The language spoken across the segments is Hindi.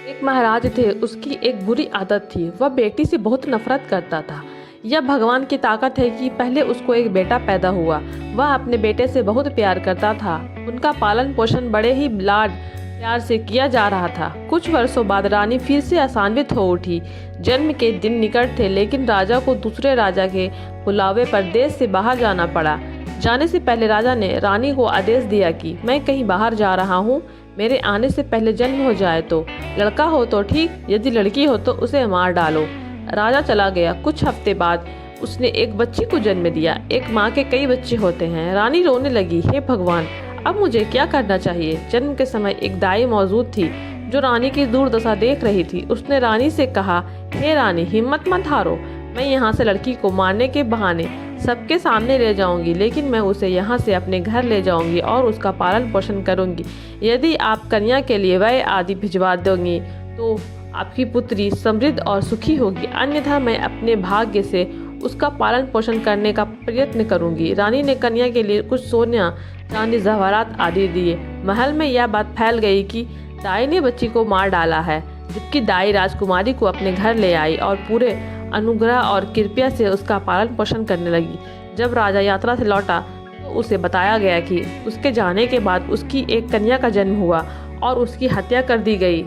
एक महाराज थे, उसकी एक बुरी आदत थी। वह बेटी से बहुत नफरत करता था। यह भगवान की ताकत है कि पहले उसको एक बेटा पैदा हुआ। वह अपने बेटे से बहुत प्यार करता था। उनका पालन पोषण बड़े ही लाड प्यार से किया जा रहा था। कुछ वर्षों बाद रानी फिर से अशांत हो उठी। जन्म के दिन निकट थे, लेकिन राजा को दूसरे राजा के बुलावे पर देश से बाहर जाना पड़ा। जाने से पहले राजा ने रानी को आदेश दिया कि मैं कहीं बाहर जा रहा हूँ, मेरे आने से पहले जन्म हो जाए तो लड़का हो तो ठीक, यदि लड़की हो तो उसे मार डालो। राजा चला गया। कुछ हफ्ते बाद उसने एक बच्ची को जन्म दिया। एक माँ के कई बच्चे होते हैं। रानी रोने लगी, हे भगवान, अब मुझे क्या करना चाहिए। जन्म के समय एक दाई मौजूद थी जो रानी की दुर्दशा देख रही थी। उसने रानी से कहा, हे रानी, हिम्मत मत हारो। मैं यहाँ से लड़की को मारने के बहाने सबके सामने ले जाऊंगी, लेकिन मैं उसे यहाँ से अपने घर ले जाऊंगी और उसका पालन पोषण करूंगी। यदि आप कन्या के लिए वह आदि भिजवा देंगी तो आपकी पुत्री समृद्ध और सुखी होगी, अन्यथा मैं अपने भाग्य से उसका पालन पोषण करने का प्रयत्न करूंगी। रानी ने कन्या के लिए कुछ सोना, चांदी, जवाहरात आदि दिए। महल में यह बात फैल गई कि दाई ने बच्ची को मार डाला है, जबकि दाई राजकुमारी को अपने घर ले आई और पूरे अनुग्रह और कृपया से उसका पालन पोषण करने लगी। जब राजा यात्रा से लौटा तो उसे बताया गया कि उसके जाने के बाद उसकी एक कन्या का जन्म हुआ और उसकी हत्या कर दी गई।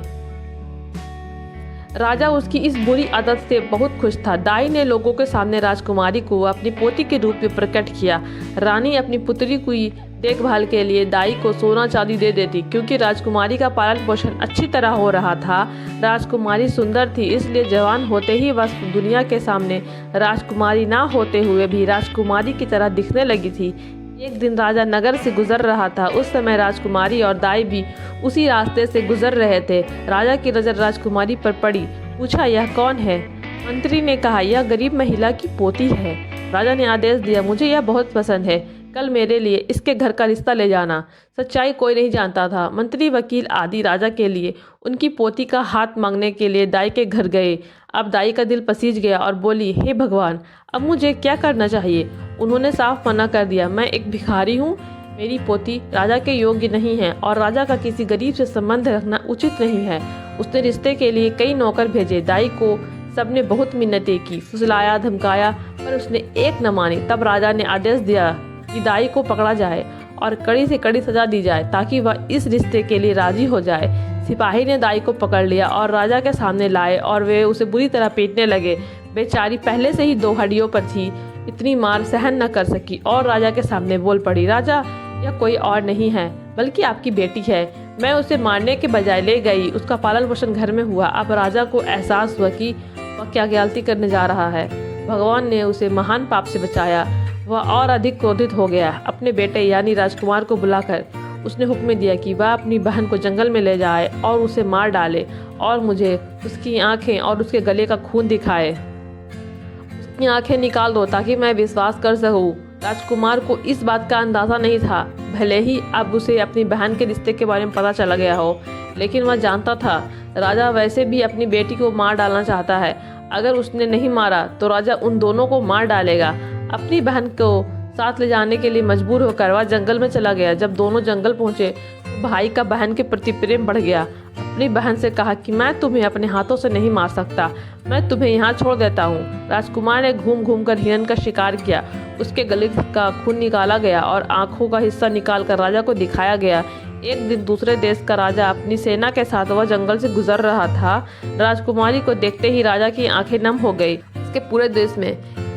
राजा उसकी इस बुरी आदत से बहुत खुश था। दाई ने लोगों के सामने राजकुमारी को अपनी पोती के रूप में प्रकट किया। रानी अपनी पुत्री की देखभाल के लिए दाई को सोना चांदी दे देती, क्योंकि राजकुमारी का पालन पोषण अच्छी तरह हो रहा था। राजकुमारी सुंदर थी, इसलिए जवान होते ही वह दुनिया के सामने राजकुमारी ना होते हुए भी राजकुमारी की तरह दिखने लगी थी। एक दिन राजा नगर से गुजर रहा था। उस समय राजकुमारी और दाई भी उसी रास्ते से गुजर रहे थे। राजा की नजर राजकुमारी पर पड़ी। पूछा, यह कौन है? मंत्री ने कहा, यह गरीब महिला की पोती है। राजा ने आदेश दिया, मुझे यह बहुत पसंद है, कल मेरे लिए इसके घर का रिश्ता ले जाना। सच्चाई कोई नहीं जानता था। मंत्री, वकील आदि राजा के लिए उनकी पोती का हाथ मांगने के लिए दाई के घर गए। अब दाई का दिल पसीज गया और बोली, हे भगवान, अब मुझे क्या करना चाहिए? उन्होंने साफ मना कर दिया, मैं एक भिखारी हूँ, मेरी पोती राजा के योग्य नहीं है और राजा का किसी गरीब से संबंध रखना उचित नहीं है। उसने रिश्ते के लिए कई नौकर भेजे। दाई को सबने बहुत मिन्नतें की, फुसलाया, धमकाया, पर उसने एक न मानी। तब राजा ने आदेश दिया कि दाई को पकड़ा जाए और कड़ी से कड़ी सजा दी जाए, ताकि वह इस रिश्ते के लिए राजी हो जाए। सिपाही ने दाई को पकड़ लिया और राजा के सामने लाए और वे उसे बुरी तरह पीटने लगे। बेचारी पहले से ही 2 हड्डियों पर थी, इतनी मार सहन न कर सकी और राजा के सामने बोल पड़ी, राजा, यह कोई और नहीं है बल्कि आपकी बेटी है। मैं उसे मारने के बजाय ले गई, उसका पालन पोषण घर में हुआ। अब राजा को एहसास हुआ कि वह क्या गलती करने जा रहा है। भगवान ने उसे महान पाप से बचाया। वह और अधिक क्रोधित हो गया। अपने बेटे यानी राजकुमार को बुलाकर उसने हुक्म दिया कि वह अपनी बहन को जंगल में ले जाए और उसे मार डाले और मुझे उसकी आंखें और उसके गले का खून दिखाए। उसकी आंखें निकाल दो ताकि मैं विश्वास कर सकूं। राजकुमार को इस बात का अंदाजा नहीं था, भले ही अब उसे अपनी बहन के रिश्ते के बारे में पता चला गया हो, लेकिन वह जानता था राजा वैसे भी अपनी बेटी को मार डालना चाहता है। अगर उसने नहीं मारा तो राजा उन दोनों को मार डालेगा। अपनी बहन को साथ ले जाने के लिए मजबूर होकर वह जंगल में चला गया। जब दोनों जंगल पहुंचे तो भाई का बहन के प्रति प्रेम बढ़ गया। अपनी बहन से कहा कि मैं तुम्हें अपने हाथों से नहीं मार सकता, मैं तुम्हें यहाँ छोड़ देता हूँ। राजकुमार ने घूम घूम कर हिरन का शिकार किया। उसके गले का खून निकाला गया और आंखों का हिस्सा निकालकर राजा को दिखाया गया। एक दिन दूसरे देश का राजा अपनी सेना के साथ वह जंगल से गुजर रहा था। राजकुमारी को देखते ही राजा की आंखें नम हो गई। उसके पूरे देश में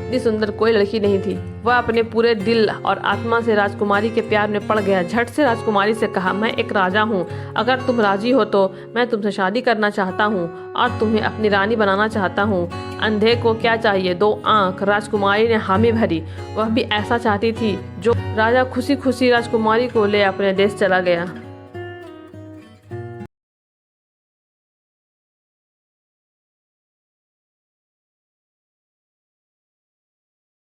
इतनी सुंदर कोई लड़की नहीं थी। वह अपने पूरे दिल और आत्मा से राजकुमारी के प्यार में पड़ गया। झट से राजकुमारी से कहा, मैं एक राजा हूँ, अगर तुम राजी हो तो मैं तुमसे शादी करना चाहता हूँ और तुम्हें अपनी रानी बनाना चाहता हूँ। अंधे को क्या चाहिए, 2 आंख। राजकुमारी ने हामी भरी। वह भी ऐसा चाहती थी जो राजा खुशी खुशी राजकुमारी को ले अपने देश चला गया।